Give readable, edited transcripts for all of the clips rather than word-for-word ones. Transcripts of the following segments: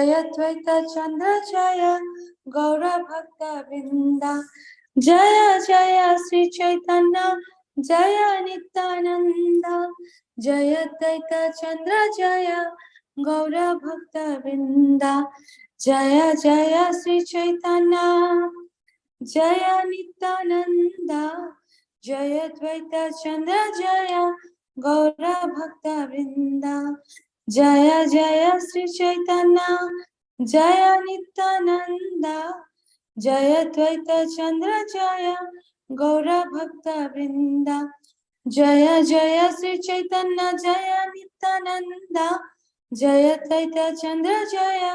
जयद्वैत चंद्र जय गौर भक्त वृंदा, जय जय श्री चैतन्य जय नित्यानंद, जयद्वैत चंद्र जय गौर भक्त वृंदा, जय जय श्री चैतन्य जय नित्यानंद, जयद्वैत चंद्र जय गौर भक्त वृंदा, जय जय श्री चैतन्य जय नित्यानंद, जयद्वैत चंद्र जय गौर भक्त वृंदा, जय जय श्री चैतन्य जय नित्यानंद, जयद्वैत चंद्र जय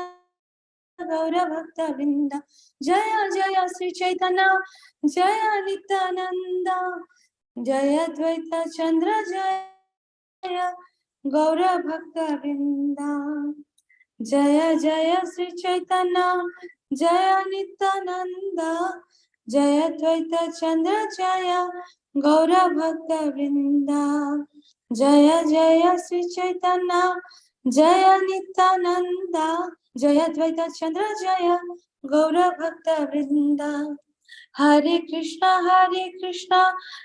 गौर भक्त वृंदा, जय जय श्री चैतन्य जय नित्यानंद, जयद्वैत चंद्र जय गौर भक्त वृंदा, जय जय श्री चैतन्य जय नित्यानंद, जयद्वैत चंद्र जय गौर भक्त वृंदा, जय जय श्री चैतन्य जय नित्यानंद, जयद्वैत चंद्र जय गौर भक्त वृंदा, हरे कृष्णा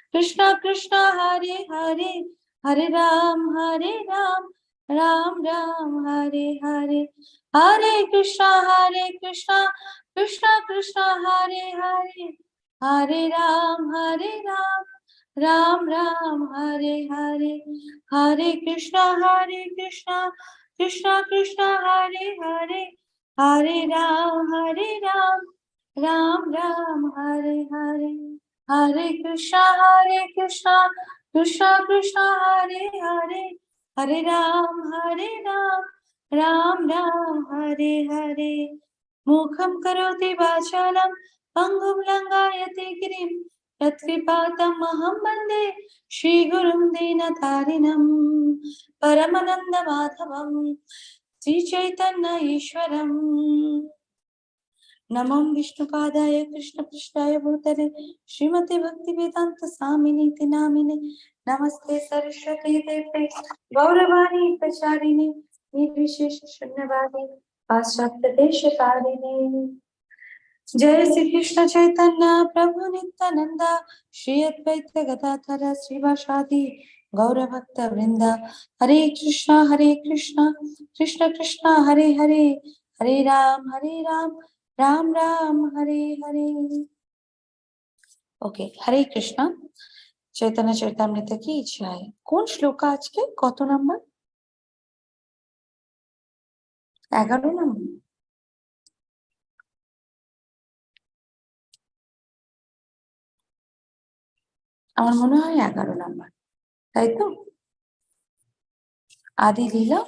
कृष्णा कृष्णा हरे हरे, हरे राम राम राम हरे हरे, हरे कृष्णा कृष्णा कृष्णा हरे हरे, हरे राम राम राम हरे हरे, हरे कृष्णा कृष्णा कृष्णा हरे हरे, हरे राम राम राम हरे हरे, हरे कृष्णा कृष्णा कृष्णा हरे हरे, हरे राम राम राम हरे हरे, मुखं करोति वाचालं पंगुं लंघयते गिरिं, यत्कृपातमहं वन्दे श्रीगुरुं दीनतारिणं, परमानन्दमाधवं श्रीचैतन्य ईश्वरम्। नमो विष्णुपादाय कृष्णपृष्ठाय भूतले श्रीमते भक्तिवेदांत स्वामिने नामिने, नमस्ते सरस्वती देवे गौरवाणी प्रचारिणे, निर्विशेष शून्यवादी पाश्चात्य देशकारिणे। जय श्री कृष्ण चैतन्य प्रभु नित्यानंद, श्री अद्वैत गदाधर श्रीवासादि गौर भक्त वृंदा, हरे कृष्णा कृष्ण कृष्ण हरे हरे, हरे राम राम राम हरे हरे। ओके, हरे कृष्णा, चैतन्य चैतामृत की इच्छा है। कौन श्लोक आज के कत नंबर? 11 नंबर। আমার মনে হয় 11 নাম্বার, তাই তো? আদি লীলা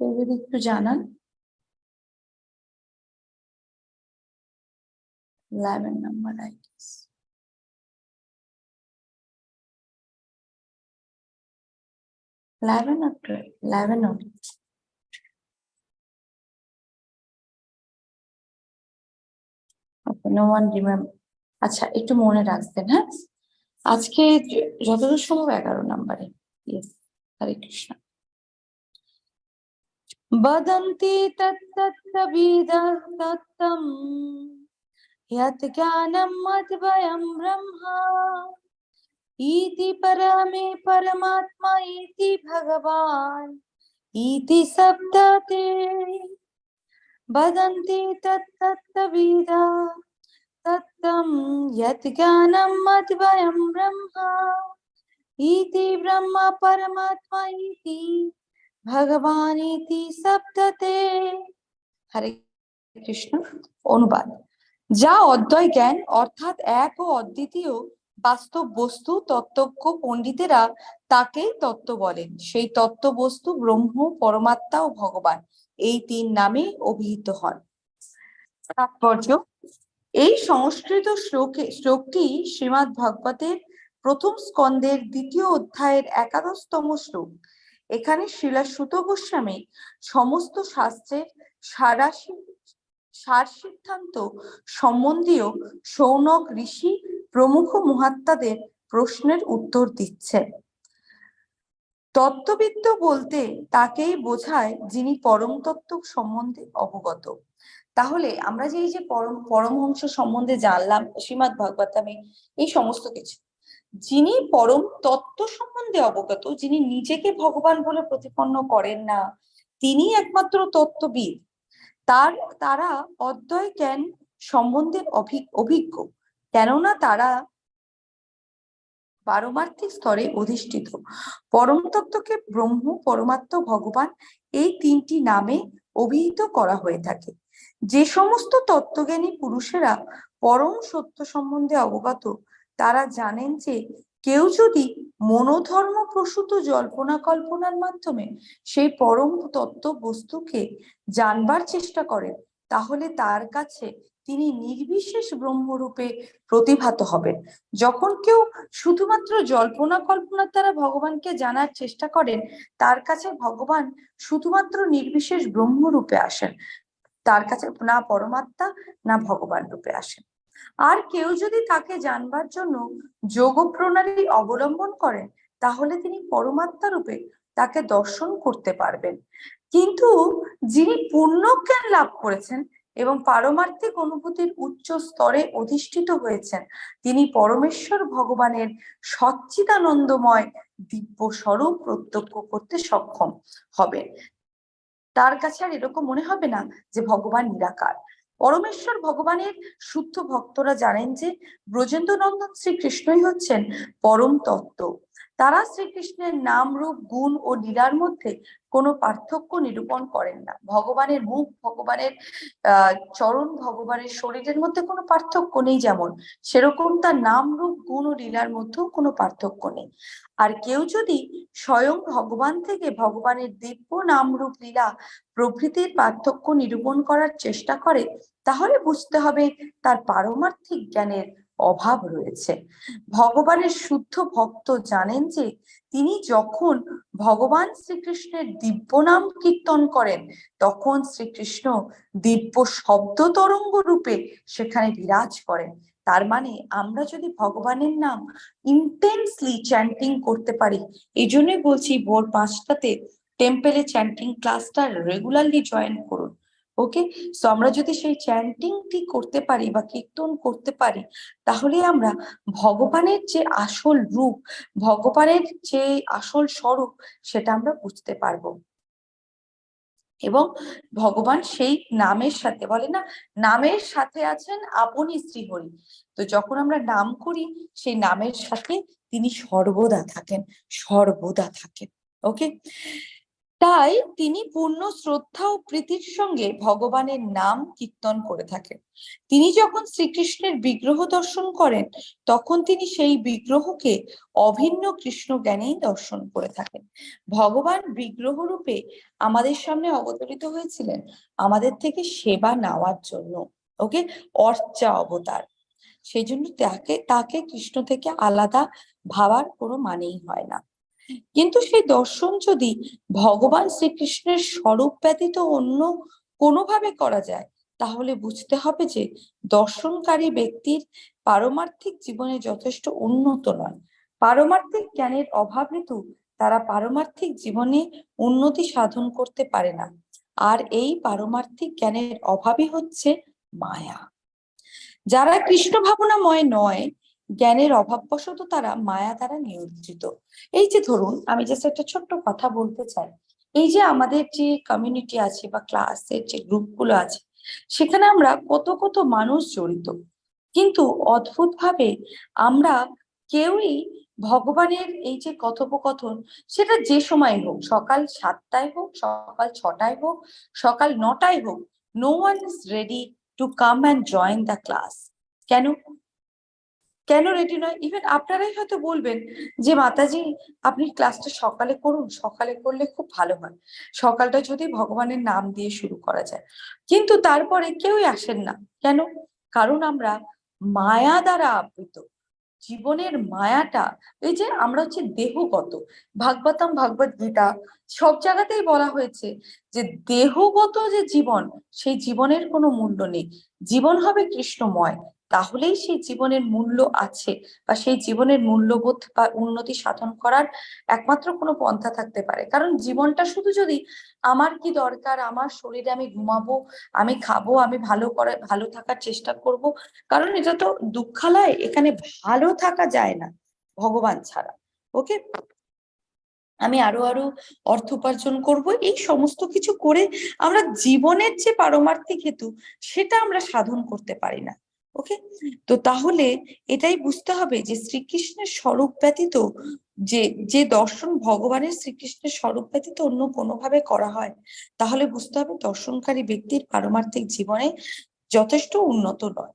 যদি একটু জানান। 11 number, I guess 11 or 12, 11 or no one remember। আচ্ছা, একটু মনে রাখবেন। হ্যাঁ, আজকে যতদূর সম্ভব 11 নাম্বারে। ইয়েস, হরে কৃষ্ণ। বদন্তি তত্তবিদঃ তত্তম यत् ज्ञानं मद्वयं ब्रह्मा, इति परमे परमात्मा इति भगवान् इति शब्दते, वदन्ति तत्तत्तविदः तत्तं यत् ज्ञानं मद्वयं ब्रह्मा, इति ब्रह्म परमात्मा इति भगवान् इति शब्दते। हरे कृष्ण। অনুবাদ: যা অদ্বয় জ্ঞান অর্থাৎ এক ও অদ্বিতীয় বাস্তব বস্তু, তত্ত্বজ্ঞ পণ্ডিতেরা তাকেই তত্ত্ব বলেন। সেই তত্ত্ব বস্তু ব্রহ্ম, পরমাত্মা ও ভগবান, এই তিন নামে অভিহিত হন। তাৎপর্য: এই সংস্কৃত শ্লোকটি শ্রীমদ্ ভাগবতের প্রথম স্কন্ধের 2য় অধ্যায়ের 11তম শ্লোক। এখানে শ্রীলা সুত গোস্বামী সমস্ত শাস্ত্রের সার সিদ্ধান্ত সম্বন্ধীয় শৌনক ঋষি প্রমুখ মহাত্মাদের প্রশ্নের উত্তর দিচ্ছেন। তত্ত্ববিদ বলতে তাকেই বোঝায় যিনি পরম তত্ত্ব সম্বন্ধে অবগত। তাহলে আমরা যে এই যে পরমহংস সম্বন্ধে জানলাম শ্রীমদ্ ভাগবতমে, এই সমস্ত কিছু, যিনি পরম তত্ত্ব সম্বন্ধে অবগত, যিনি নিজেকে ভগবান বলে প্রতিপন্ন করেন না, তিনি একমাত্র তত্ত্ববিদ। তারা অদ্বয় জ্ঞান সম্বন্ধে অভিজ্ঞ, কেননা তারা পারমার্থিক স্তরে অধিষ্ঠিত। পরম তত্ত্বকে ব্রহ্ম, পরমাত্ম, ভগবান এই তিনটি নামে অভিহিত করা হয়ে থাকে। যে সমস্ত তত্ত্বজ্ঞানী পুরুষেরা পরম সত্য সম্বন্ধে অবগত, তারা জানেন যে কেউ যদি মনোধর্ম প্রসূত জল্পনা কল্পনার মাধ্যমে সেই পরম তত্ত্ব বস্তুকে জানবার চেষ্টা করে, তাহলে তার কাছে তিনি নির্বিশেষ ব্রহ্মরূপে প্রতিভাত হবেন। যখন কেউ শুধুমাত্র জল্পনা কল্পনার দ্বারা ভগবানকে জানার চেষ্টা করেন, তার কাছে ভগবান শুধুমাত্র নির্বিশেষ ব্রহ্মরূপে আসেন, তার কাছে না পরমাত্মা না ভগবান রূপে আসেন। আর কেউ যদি তাকে জানবার জন্য যোগ প্রণালী অবলম্বন করেন, তাহলে তিনি পরমাত্মা রূপে তাকে দর্শন করতে পারবেন। কিন্তু যিনি পূর্ণ জ্ঞান লাভ করেছেন এবং পারমার্থিক অনুভূতির উচ্চ স্তরে অধিষ্ঠিত হয়েছেন, তিনি পরমেশ্বর ভগবানের সচ্চিদানন্দময় দিব্য স্বরূপ প্রত্যক্ষ করতে সক্ষম হবেন। তার কাছে আর এরকম মনে হবে না যে ভগবান নিরাকার। পরমেশ্বর ভগবানের শুদ্ধ ভক্তরা জানেন যে ব্রজেন্দ্র নন্দন শ্রীকৃষ্ণই হচ্ছেন পরম তত্ত্ব। তারা শ্রীকৃষ্ণের নাম, রূপ, গুণ ও লীলার মধ্যে কোনো পার্থক্য নিরূপণ করেন না। ভগবানের মুখ, ভগবানের চরণ, ভগবানের শরীরের মধ্যে কোনো পার্থক্য নেই, যেমন সেরকম তার নাম, রূপ, গুণ ও লীলার মধ্যেও কোনো পার্থক্য নেই। আর কেউ যদি স্বয়ং ভগবান থেকে ভগবানের দিব্য নাম, রূপ, লীলা প্রভৃতির পার্থক্য নিরূপণ করার চেষ্টা করে, তাহলে বুঝতে হবে তার পারমার্থিক জ্ঞানের অভাব রয়েছে। ভগবানের শুদ্ধ ভক্ত জানেন যে তিনি যখন ভগবান শ্রীকৃষ্ণের দিব্য নাম কীর্তন করেন, তখন শ্রীকৃষ্ণ দিব্য শব্দ তরঙ্গ রূপে সেখানে বিরাজ করেন। তার মানে আমরা যদি ভগবানের নাম ইন্টেন্সলি চ্যান্টিং করতে পারি, এই জন্যই বলছি ভোর 5টাতে টেম্পেলে চ্যান্টিং ক্লাসটা রেগুলারলি জয়েন করুন। ওকে, সো আমরা যদি সেই চ্যান্টিংটি করতে পারি বা কীর্তন করতে পারি, তাহলে আমরা ভগবানের যে আসল রূপ, ভগবানের যে আসল স্বরূপ, সেটা আমরা বুঝতে পারবো। এবং ভগবান সেই নামের সাথে, বলে না নামের সাথে আছেন আপনি শ্রীহরি, তো যখন আমরা নাম করি সেই নামের সাথে তিনি সর্বদা থাকেন, সর্বদা থাকেন। ওকে, তাই তিনি পূর্ণ শ্রদ্ধা ও প্রীতির সঙ্গে ভগবানের নাম কীর্তন করে থাকেন। তিনি যখন শ্রীকৃষ্ণের বিগ্রহ দর্শন করেন, তখন তিনি সেই বিগ্রহকে অভিন্ন কৃষ্ণ জ্ঞানেই দর্শন করে থাকেন। ভগবান বিগ্রহ রূপে আমাদের সামনে অবতরিত হয়েছিলেন আমাদের থেকে সেবা নেওয়ার জন্য। ওকে, অর্চা অবতার, সেই জন্য তাকে কৃষ্ণ থেকে আলাদা ভাবার কোনো মানেই হয় না। কিন্তু সেই দর্শন যদি ভগবান শ্রীকৃষ্ণের স্বরূপ ব্যতীত অন্য কোনোভাবে করা যায়, তাহলে বুঝতে হবে যে দর্শনকারী ব্যক্তির পারমার্থিক জীবনে যথেষ্ট উন্নত নয়। পারমার্থিক জ্ঞানের অভাব হেতু তারা পারমার্থিক জীবনে উন্নতি সাধন করতে পারে না। আর এই পারমার্থিক জ্ঞানের অভাবই হচ্ছে মায়া। যারা কৃষ্ণ ভাবনাময় নয়, জ্ঞানের অভাববশত তারা মায়া দ্বারা নিয়ন্ত্রিত। এই যে ধরুন, আমি জাস্ট একটা ছোট্ট কথা বলতে চাই, এই যে আমাদের যে কমিউনিটি আছে বা ক্লাসের যে গ্রুপগুলো আছে, সেখানে আমরা কত কত মানুষ জড়িত, কিন্তু অদ্ভুত ভাবে আমরা কেউই ভগবানের এই যে কথোপকথন, সেটা যে সময় হোক, সকাল 7টায় হোক, সকাল 6টায় হোক, সকাল 9টায় হোক, no one is ready to come and join the class. কেন কেন রেডি নয়? ইভেন আপনারাই হয়তো বলবেন যে মাতাজি আপনি ক্লাসটা সকালে করুন, সকালে করলে খুব ভালো হয়, সকালটা যদি ভগবানের নাম দিয়ে শুরু করা যায়। কিন্তু তারপরে কেউই আসেন না। কেন? কারণ আমরা মায়া দ্বারা আবৃত। জীবনের মায়াটা, এই যে আমরা হচ্ছে দেহগত, ভাগবতম, ভগবত গীতা, সব জায়গাতেই বলা হয়েছে যে দেহগত যে জীবন, সেই জীবনের কোনো মূল্য নেই। জীবন হবে কৃষ্ণময়, তাহলেই সেই জীবনের মূল্য আছে, বা সেই জীবনের মূল্যবোধ বা উন্নতি সাধন করার একমাত্র কোনো পন্থা থাকতে পারে। কারণ জীবনটা শুধু যদি আমার কি দরকার, আমার শরীরে আমি ঘুমাবো, আমি খাবো, আমি ভালো থাকার চেষ্টা করব, কারণ এটা তো দুঃখালয়, এখানে ভালো থাকা যায় না ভগবান ছাড়া। ওকে, আমি আরো আরো অর্থ উপার্জন করব, এই সমস্ত কিছু করে আমরা জীবনের যে পারমার্থিক হেতু সেটা আমরা সাধন করতে পারি না। ওকে, তো তাহলে এটাই বুঝতে হবে যে শ্রীকৃষ্ণের স্বরূপ ব্যতীত যে যে দর্শন ভগবানের শ্রীকৃষ্ণের স্বরূপ ব্যতীত অন্য কোনোভাবে করা হয়, তাহলে বুঝতে হবে দর্শনকারী ব্যক্তির পারমার্থিক জীবনে যথেষ্ট উন্নত নয়।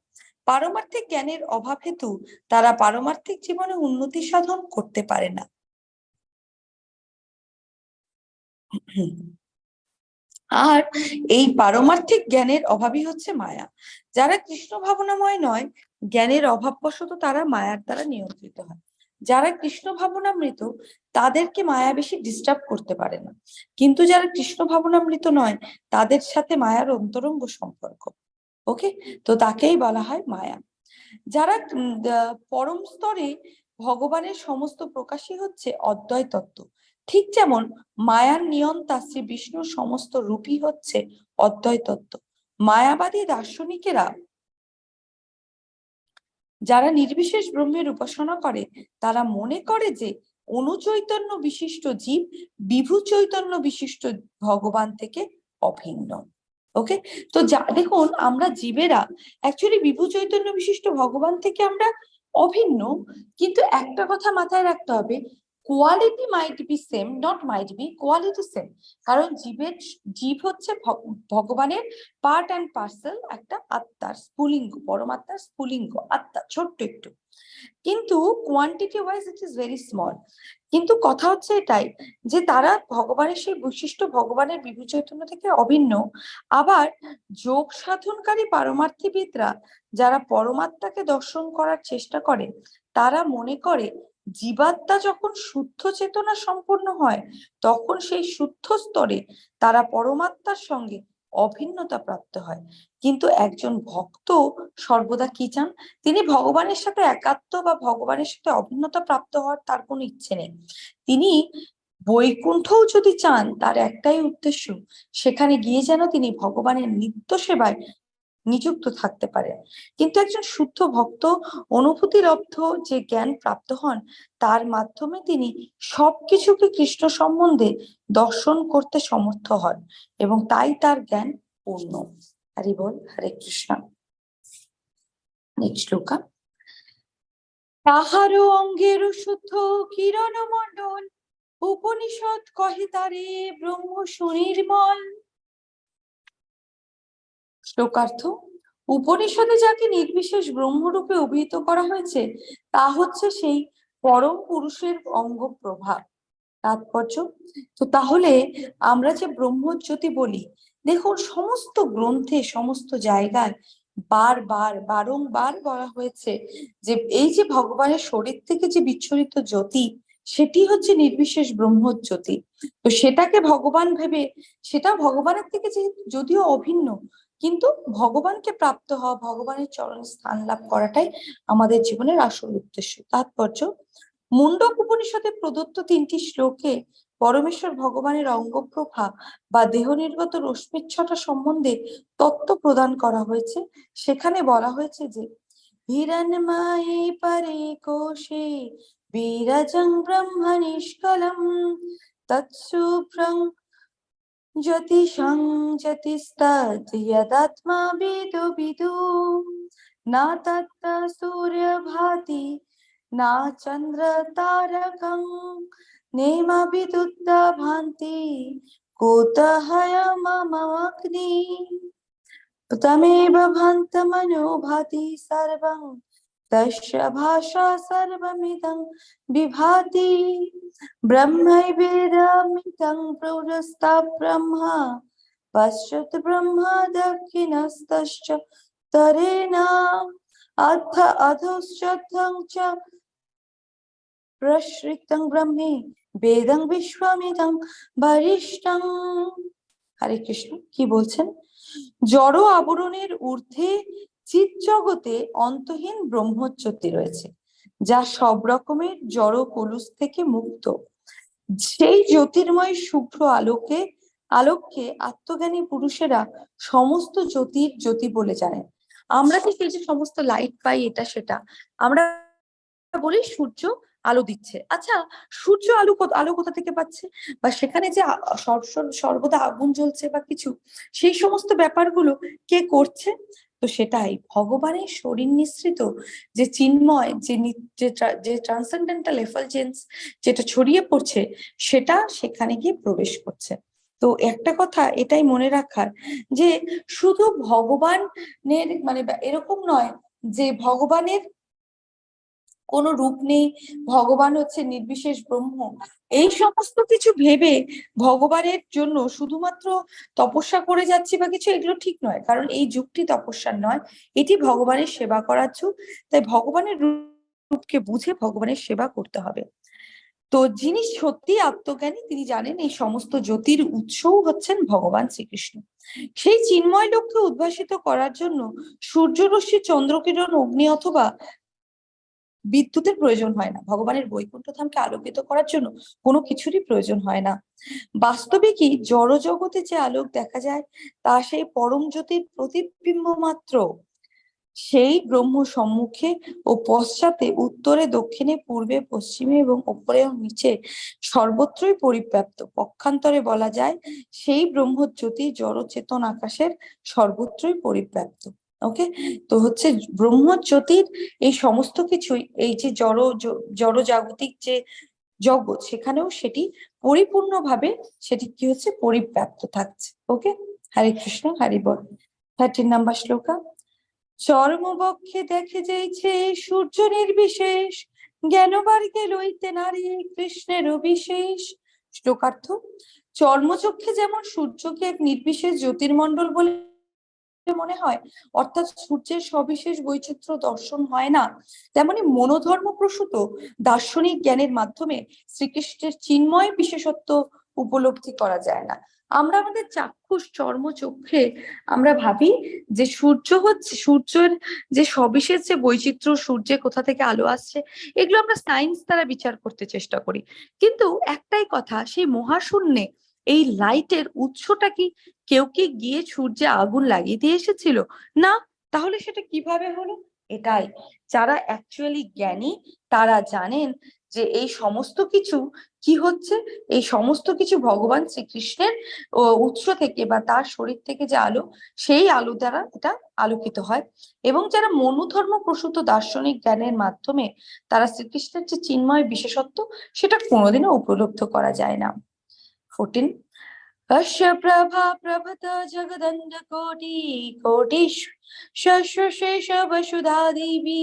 পারমার্থিক জ্ঞানের অভাব হেতু তারা পারমার্থিক জীবনে উন্নতি সাধন করতে পারে না। আর এই পারমার্থিক জ্ঞানের অভাবই হচ্ছে মায়া। যারা কৃষ্ণ ভাবনাময় নয়, জ্ঞানের অভাববশত তারা মায়ার দ্বারা নিয়ন্ত্রিত হয়। যারা কৃষ্ণ ভাবনামৃত, তাদেরকে মায়া বেশি ডিস্টার্ব করতে পারে না, কিন্তু যারা কৃষ্ণ ভাবনামৃত নয়, তাদের সাথে মায়ার অন্তরঙ্গ সম্পর্ক। ওকে, তো তাকেই বলা হয় মায়া। যারা পরম স্তরে ভগবানের সমস্ত প্রকাশই হচ্ছে অদ্বয় তত্ত্ব, ঠিক যেমন মায়ার নিয়ন্তা শ্রী বিষ্ণুর সমস্ত রূপই হচ্ছে অদ্বয় তত্ত্ব। মায়াবাদী দার্শনিকেরা যারা নির্বিশেষ ব্রহ্মের উপাসনা করে, তারা মনে করে যে অনুচৈতন্য বিশিষ্ট জীব বিভু চৈতন্য বিশিষ্ট ভগবান থেকে অভিন্ন। ওকে, তো দেখুন, আমরা জীবেরা অ্যাকচুয়ালি বিভু চৈতন্য বিশিষ্ট ভগবান থেকে আমরা অভিন্ন, কিন্তু একটা কথা মাথায় রাখতে হবে, quality might be same, not might be, quality same. কারণ জীব হচ্ছে ভগবানের পার্ট অ্যান্ড পার্সেল, একটা আত্মার স্ফুলিঙ্গ, পরমাত্মার স্ফুলিঙ্গ আত্মা, ছোট্ট একটু, কিন্তু quantity wise it is very small. কিন্তু কথা হচ্ছে এটাই যে তারা ভগবানের সেই বৈশিষ্ট্য, ভগবানের বিভু চৈতন্য থেকে অভিন্ন। আবার যোগ সাধনকারী পারমার্থীবিদরা যারা পরমাত্মাকে দর্শন করার চেষ্টা করে, তারা মনে করে জীবাত্মা যখন শুদ্ধ চেতনা সম্পন্ন হয়, তখন সেই শুদ্ধ স্তরে তারা পরমাত্মার সঙ্গে অভিন্নতা প্রাপ্ত হয়। কিন্তু একজন ভক্ত সর্বদা কি চান? তিনি ভগবানের সাথে একাত্ম বা ভগবানের সাথে অভিন্নতা প্রাপ্ত হওয়ার তার কোনো ইচ্ছে নেই। তিনি বৈকুণ্ঠও যদি চান, তার একটাই উদ্দেশ্য, সেখানে গিয়ে যেন তিনি ভগবানের নিত্য সেবায় নিযুক্ত থাকতে পারে। কিন্তু একজন শুদ্ধ ভক্ত অনুভূতিলব্ধ যে জ্ঞান প্রাপ্ত হন, তার মাধ্যমে তিনি সবকিছুকে কৃষ্ণ সম্বন্ধে দর্শন করতে সমর্থ হন, এবং তাই তার জ্ঞান পূর্ণ। হরি বল, হরে কৃষ্ণ। নেক্সট শ্লোকা। তাহার অঙ্গের শুদ্ধ কিরণ মণ্ডল, উপনিষদ কহে তারে ব্রহ্ম সুনির্মল। শ্লোকার্থ। উপনিষদে যাকে নির্বিশেষ ব্রহ্মরূপে অভিহিত করা হয়েছে, তা হচ্ছে সেই পরম পুরুষের অঙ্গ প্রভাব। তাৎপর্য। তো তাহলে আমরা যে ব্রহ্মজ্যোতি বলি, দেখুন সমস্ত গ্রন্থে, সমস্ত জায়গায় বারংবার বলা হয়েছে যে এই যে ভগবানের শরীর থেকে যে বিচ্ছুরিত জ্যোতি, সেটি হচ্ছে নির্বিশেষ ব্রহ্মজ্যোতি। তো সেটাকে ভগবান ভেবে, সেটা ভগবানের থেকে যে যদিও অভিন্ন, কিন্তু ভগবানকে প্রাপ্ত হওয়া, ভগবানের চরণে স্থান লাভ করাটাই আমাদের জীবনের আসল উদ্দেশ্য। তাৎপর্য। মুন্ডক উপনিষদে প্রদত্ত 3টি শ্লোকে পরমেশ্বর ভগবানের অঙ্গপ্রভা বা দেহ নির্গত রশ্মিচ্ছটা সম্বন্ধে তত্ত্ব প্রদান করা হয়েছে। সেখানে বলা হয়েছে যে হিরণ্ময়ী পরে কোশে বিরাজং ব্রহ্ম নিষ্কলম তৎসুভ্রং জ্যোতিষং জ্যোতিস্তৎ যদাত্মা বিদু বিদু না তত্ত সূর্য ভাতি না চন্দ্র তারকং নেমা বিদুত্ত ভান্তি কুতহয়মগ্নি তমেব ভান্তমনো ভাতি সর্বং তস্য ভাষা সর্বমিদং বিভাতি ব্রহ্মৈবেদমিদং প্রৌরস্তা ব্রহ্মা পশ্যত ব্রহ্মা দক্ষিণস্তশ্চ তরেনা অধশ্চত্বং চ প্রসৃতং ব্রহ্মে বেদং বিশ্বমিদং বরিষ্ঠং। হরে কৃষ্ণ। কি বলছেন? জড় আবরণের ঊর্ধ্বে চিৎ জগতে অন্তহীন ব্রহ্মজ্যোতি রয়েছে, যা সব রকমের জড় কলুষ থেকে মুক্ত। সেই জ্যোতির্ময় শুভ্র আলোককে আত্মজ্ঞানী পুরুষেরা সমস্ত জ্যোতির জ্যোতি বলে জানেন। আমরা ঠিক এই যে সমস্ত লাইট পাই এটা সেটা আমরা বলি সূর্য আলো দিচ্ছে। আচ্ছা, সূর্য আলো কোথা থেকে পাচ্ছে, বা সেখানে যে সর্বদা আগুন জ্বলছে বা কিছু, সেই সমস্ত ব্যাপারগুলো কে করছে? তো সেটাই ভগবানের শরীর নিঃসৃত যে চিন্ময়, যে ট্রান্সেন্ডেন্টাল এফালজেন্স যেটা ছড়িয়ে পড়ছে, সেটা সেখানে গিয়ে প্রবেশ করছে। তো একটা কথা এটাই মনে রাখার, যে শুধু ভগবানের মানে এরকম নয় যে ভগবানের কোনো রূপ নেই, ভগবান হচ্ছে নির্বিশেষ ব্রহ্ম, এই সমস্ত কিছু ভেবে ভগবানের জন্য শুধুমাত্র তপস্যা করে যাচ্ছি বা কিছু, এগুলো ঠিক নয়। কারণ এই যুগটি তপস্যার নয়, এটি ভগবানের সেবা করার যুগ। তাই ভগবানের রূপকে বুঝে ভগবানের সেবা করতে হবে। তো যিনি সত্যি আত্মজ্ঞানী তিনি জানেন এই সমস্ত জ্যোতির উৎসও হচ্ছেন ভগবান শ্রীকৃষ্ণ। সেই চিন্ময় লক্ষ্যে উদ্ভাসিত করার জন্য সূর্যরশ্মি, চন্দ্রকিরণ, অগ্নি অথবা বিদ্যুতের প্রয়োজন হয় না। ভগবানের বৈকুণ্ঠ ধামকে আলোকিত করার জন্য কোনো কিছুরই প্রয়োজন হয় না। বাস্তবিকই জড় জগতে যে আলোক দেখা যায় তা সেই পরম জ্যোতির প্রতিবিম্ব মাত্র। সেই ব্রহ্ম সম্মুখে ও পশ্চাতে, উত্তরে, দক্ষিণে, পূর্বে, পশ্চিমে এবং ওপরে ও নিচে সর্বত্রই পরিব্যাপ্ত। পক্ষান্তরে বলা যায় সেই ব্রহ্মজ্যোতি জড় চেতন আকাশের সর্বত্রই পরিব্যাপ্ত। ওকে, তো হচ্ছে ব্রহ্মজ্যোতির এই সমস্ত কিছুই, এই যে জড় জাগতিক যে জগৎ, সেখানেও সেটি পরিপূর্ণভাবে সেটি কি হচ্ছে, পরিব্যাপ্ত থাকছে। ওকে, হরে কৃষ্ণ, হরি বল। 13 নাম্বার শ্লোকা। চর্মবক্ষে দেখে যাইছে সূর্য নির্বিশেষ, জ্ঞানবার্গে লইতে নারী কৃষ্ণেরও বিশেষ। শ্লোকার্থ। চর্মচক্ষে যেমন সূর্যকে এক নির্বিশেষ জ্যোতির্মণ্ডল বলে মনে হয়, অর্থাৎ সূর্যের সবিশেষ বৈচিত্র্য দর্শন হয় না, তেমনি মনোধর্ম প্রসূত দার্শনিক জ্ঞানের মাধ্যমে শ্রীকৃষ্ণের চিন্ময় বিশেষত্ব উপলব্ধি করা যায় না। আমরা আমাদের চাক্ষুষ চর্মচক্ষে আমরা ভাবি যে সূর্যের যে সবিশেষ যে বৈচিত্র্য, সূর্যে কোথা থেকে আলো আসছে, এগুলো আমরা সায়েন্স দ্বারা বিচার করতে চেষ্টা করি। কিন্তু একটাই কথা, সেই মহাশূন্যে এই লাইটের উৎসটা কি কেউ কি গিয়ে সূর্যে আগুন লাগিয়ে দিয়ে এসেছিল? না। তাহলে সেটা কিভাবে হলো? এটাই, যারা অ্যাকচুয়ালি জ্ঞানী তারা জানেন যে এই সমস্ত কিছু কি হচ্ছে, এই সমস্ত কিছু ভগবান শ্রীকৃষ্ণের উৎস থেকে বা তার শরীর থেকে যে আলো, সেই আলো দ্বারা এটা আলোকিত হয়। এবং যারা মনোধর্ম প্রসূত দার্শনিক জ্ঞানের মাধ্যমে তারা শ্রীকৃষ্ণের যে চিন্ময় বিশেষত্ব, সেটা কোনোদিনও উপলব্ধ করা যায় না। 14 अस्य प्रभा प्रभता जगदण्ड कोटि कोटिश शश्वशेष वसुधा देवी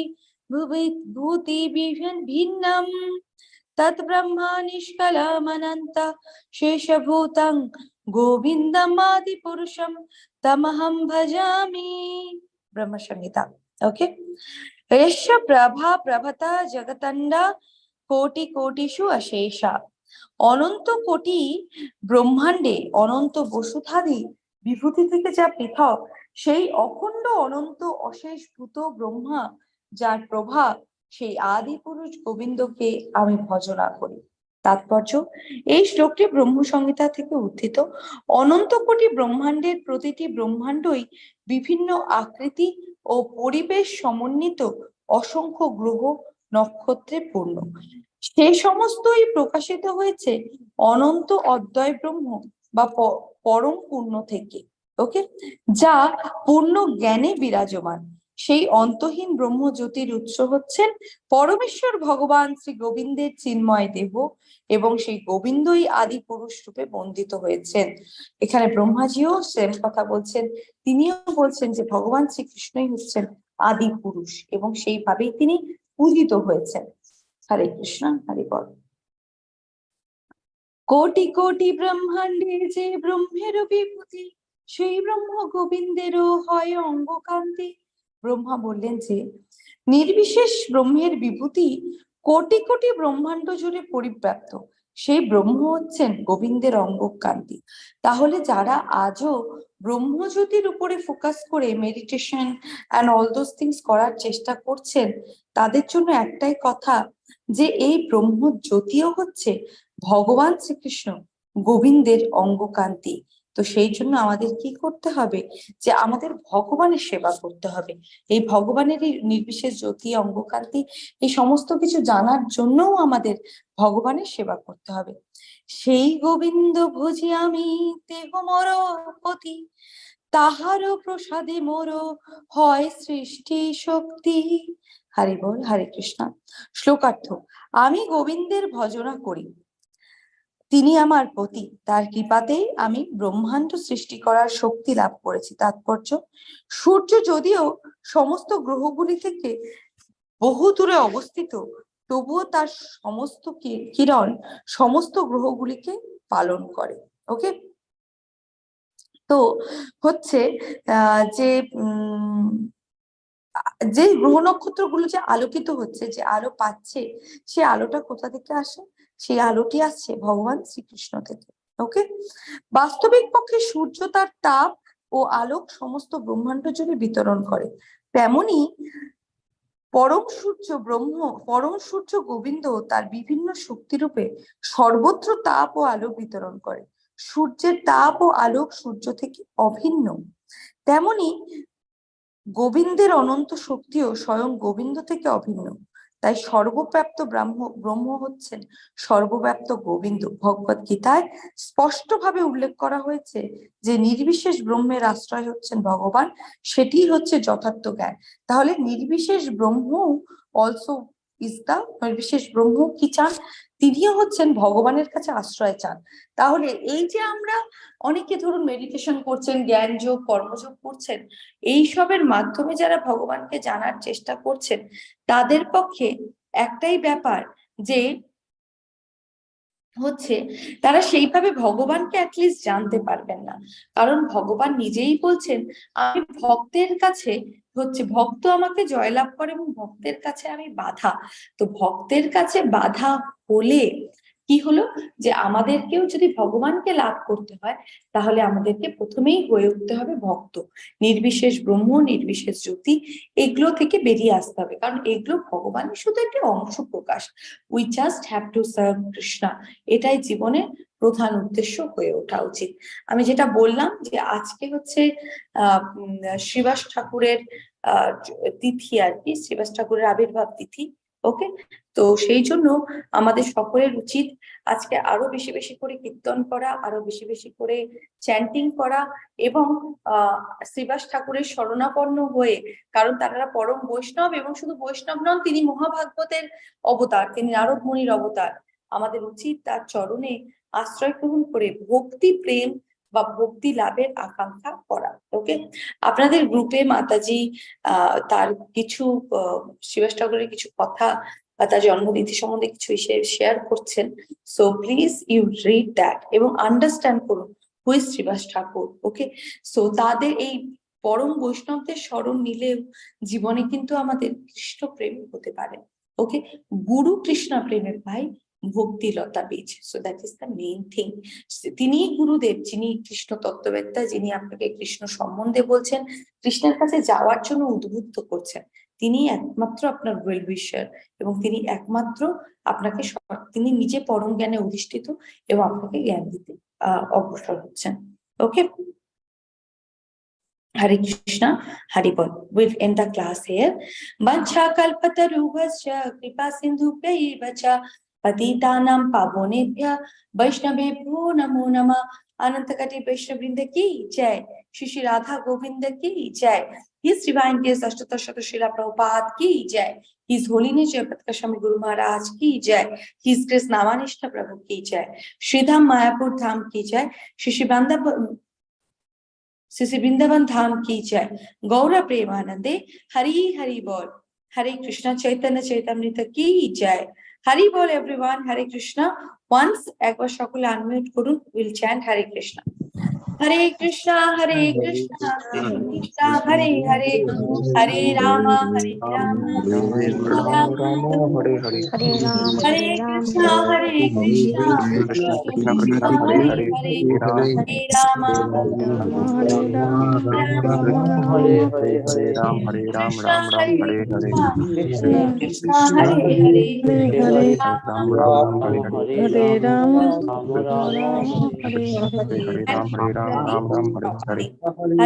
भूति भिन्नम तत् ब्रह्मा निष्कलमनंत शेषभूतं गोविंदमादि पुरुषम तमहं भजामि। ब्रह्म संहिता। ओके, यस्य प्रभा प्रभता जगदण्ड कोटि कोटिषु अशेषा। অনন্ত কোটি ব্রহ্মাণ্ডে অনন্ত বসুধাদি বিভূতি থেকে যা পৃথক, সেই অখণ্ড অনন্ত অশেষ ভূত ব্রহ্মা যার প্রভাব, সেই আদি পুরুষ গোবিন্দকে আমি ভজনা করি। তাৎপর্য, এই শ্লোকটি ব্রহ্ম সংহিতা থেকে উদ্ধৃত। অনন্ত কোটি ব্রহ্মাণ্ডের প্রতিটি ব্রহ্মাণ্ডই বিভিন্ন আকৃতি ও পরিবেশ সমন্বিত অসংখ্য গ্রহ নক্ষত্রে পূর্ণ। সে সমস্তই প্রকাশিত হয়েছে অনন্ত অদ্বয় ব্রহ্ম বা পরম পূর্ণ থেকে। ওকে, যা পূর্ণ জ্ঞানে বিরাজমান। সেই অন্তহীন ব্রহ্ম জ্যোতির উৎস হচ্ছেন পরমেশ্বর ভগবান শ্রী গোবিন্দের চিন্ময় দেহ, এবং সেই গোবিন্দই আদি পুরুষ রূপে বন্দিত হয়েছেন। এখানে ব্রহ্মাজিও সেম কথা বলছেন, তিনিও বলছেন যে ভগবান শ্রীকৃষ্ণই হচ্ছেন আদি পুরুষ এবং সেইভাবেই তিনি পূজিত হয়েছেন। হরে কৃষ্ণ, হরি বল। কোটি কোটি ব্রহ্মাণ্ডে যে ব্রহ্মের বিভূতি, সেই ব্রহ্ম গোবিন্দেরও হয় অঙ্গকান্তি। ব্রহ্মা বললেন যে নির্বিশেষ ব্রহ্মের বিভূতি কোটি কোটি ব্রহ্মাণ্ড জুড়ে পরিব্যাপ্ত, সেই ব্রহ্ম হচ্ছেন গোবিন্দের অঙ্গকান্তি। তাহলে যারা আজও ব্রহ্মজ্যোতির উপরে ফোকাস করে meditation and all those things করার চেষ্টা করছেন, তাদের জন্য একটাই কথা, যে এই ব্রহ্মজ্যোতিও হচ্ছে ভগবান শ্রীকৃষ্ণ গোবিন্দের অঙ্গকান্তি। তো সেই জন্য আমাদের কি করতে হবে, যে আমাদের ভগবানের সেবা করতে হবে। এই ভগবানের এই নির্বিশেষ জ্যোতি, অঙ্গকান্তি, এই সমস্ত কিছু জানার জন্যও আমাদের ভগবানের সেবা করতে হবে। সেই গোবিন্দ ভজি আমি দেহ মর পতি, তাহারও প্রসাদে মোর হয় সৃষ্টি শক্তি। হরি বল, হরে কৃষ্ণ। শ্লোকার্থ: আমি গোবিন্দের ভজনা করি, তিনি আমার পতি, তার কৃপাতেই আমি ব্রহ্মাণ্ড সৃষ্টি করার শক্তি লাভ করেছি। তাৎপর্য: সূর্য যদিও সমস্ত গ্রহগুলি থেকে বহু দূরে অবস্থিত, তবুও তার সমস্ত কিরণ সমস্ত গ্রহগুলিকে পালন করে। ওকে, তো হচ্ছে যে যে গ্রহ নক্ষত্র গুলো যে আলোকিত হচ্ছে, যে আলো পাচ্ছে, সে আলোটা কোথা থেকে আসে? সেই আলোটি আসছে ভগবান শ্রীকৃষ্ণ থেকে। ওকে, বাস্তবিক পক্ষে সূর্য তার তাপ ও আলোক সমস্ত ব্রহ্মাণ্ড জুড়ে বিতরণ করে, তেমনি পরম সূর্য গোবিন্দ তার বিভিন্ন শক্তিরূপে সর্বত্র তাপ ও আলোক বিতরণ করে। সূর্যের তাপ ও আলোক সূর্য থেকে অভিন্ন, তেমনি গোবিন্দের অনন্ত শক্তিও স্বয়ং গোবিন্দ থেকে অভিন্ন। তাই সর্বব্যাপ্ত ব্রহ্ম হচ্ছেন সর্বব্যাপ্ত গোবিন্দ। ভগবত গীতায় স্পষ্টভাবে উল্লেখ করা হয়েছে যে নির্বিশেষ ব্রহ্মের আশ্রয় হচ্ছেন ভগবান, সেটি হচ্ছে যথার্থ জ্ঞান। তাহলে নির্বিশেষ ব্রহ্ম অলসো ইজ দা, নির্বিশেষ ব্রহ্ম কি চান? তিনিও হচ্ছেন ভগবানের কাছে আশ্রয় চান। তাহলে এই যে আমরা অনেকে ধরুন মেডিটেশন করছেন, জ্ঞান যোগ, কর্মযোগ করছেন, এইসবের মাধ্যমে যারা ভগবানকে জানার চেষ্টা করছেন, তাদের পক্ষে একটাই ব্যাপার, যে হচ্ছে তারা সেইভাবে ভগবানকে অ্যাটলিস্ট জানতে পারবেন না। কারণ ভগবান নিজেই বলছেন, আমি ভক্তের কাছে হচ্ছে, ভক্ত আমাকে জয়লাভ করে এবং ভক্তের কাছে আমি বাধা। তো ভক্তের কাছে বাধা হলে কি হলো, যে আমাদেরকেও যদি ভগবানকে লাভ করতে হয়, তাহলে আমাদেরকে প্রথমেই হয়ে উঠতে হবে ভক্ত। নির্বিশেষ ব্রহ্ম, নির্বিশেষ জ্যোতি, এগুলো থেকে বেরিয়ে আসতে হবে, কারণ এগুলো ভগবানের শুধু একটি অংশ প্রকাশ। We just have to serve Krishna, এটাই জীবনের প্রধান উদ্দেশ্য হয়ে ওঠা উচিত। আমি যেটা বললাম যে আজকে হচ্ছে শ্রীবাস ঠাকুরের তিথি আর কি, শ্রীবাস ঠাকুরের আবির্ভাব তিথি। ওকে, তো সেই জন্য আমাদের সকলের উচিত আজকে আরো বেশি বেশি করে কীর্তন করা, আরো বেশি বেশি করে চ্যান্টিং করা, এবং শ্রীবাস ঠাকুরের শরণাপন্ন হয়ে, কারণ তারা পরম বৈষ্ণব, এবং শুধু বৈষ্ণব নন, তিনি মহাভাগবতের অবতার, তিনি নারদ মুনির অবতার। আমাদের উচিত তার চরণে আশ্রয় গ্রহণ করে ভক্তি প্রেম বা ভক্তি লাভের আকাঙ্ক্ষা করা। ওকে, আপনাদের গ্রুপে মাতাজি তার কিছু শ্রীবাস ঠাকুরের কিছু কথা বা তার জন্মতিথি সম্বন্ধে কিছু শেয়ার করছেন। So please you read that এবং আন্ডারস্ট্যান্ড করুন who is Srivas Thakur. Okay, so তাদের এই পরম বৈষ্ণবদের স্মরণ নিলেও জীবনে কিন্তু আমাদের কৃষ্ণ প্রেম হতে পারে। ওকে, গুরু কৃষ্ণ প্রেমের ভাই ভক্তিলতা বীজ। So that is the main thing. তিনি গুরুদেব, যিনি কৃষ্ণ তত্ত্ববেত্তা, যিনি আপনাকে কৃষ্ণ সম্বন্ধে বলছেন, কৃষ্ণের কাছে যাওয়ার জন্য উদ্বুদ্ধ করছেন। তিনি একমাত্র আপনার ওয়েল উইশার, এবং তিনি একমাত্র আপনাকে, তিনি নিজে পরম জ্ঞানে অধিষ্ঠিত এবং আপনাকে জ্ঞান দিতে অগ্রসর হচ্ছেন। ওকে, Hare Krishna, Hari Bol. We'll end the class here. Vancha kalpatarubhasya kripa sindhubhyaiva cha patitanam pavonebhya vaishnavebhyo namo namah. Anantakati Vaishnavrinda ki jai, Shri Radha Govinda ki jai, His Divine Grace Ashtatashata Srila Prabhupada ki jai, His Holiness Jayapatka Swami Guru Maharaj ki jai, His Grace Namanishta Prabhu ki jai, Shridham Mayapur Dham ki jai, Shri Vrindavan Dham ki jai, Gaura Premanande, Hari Hari Bol, Hare Krishna Chaitanya Chaitamrita ki jai, Hari Bol everyone, Hare Krishna. Once একবার সকলে unmute করুন, we'll chant Hare Krishna. हरे कृष्णा कृष्णा कृष्णा हरे हरे, हरे राम राम राम हरे हरे, हरे कृष्णा कृष्णा कृष्ण कृष्ण हरे हरे हरे, हरे, राम हरे राम हरे राम हरे राम, राम राम हरे हरे, हरे कृष्णा हरे हरे, हरे राम राम राम राम हरे हरे, हरे राम हरे राम हरे हरे हरे राम, हरे राम, राम राम हरे हरे।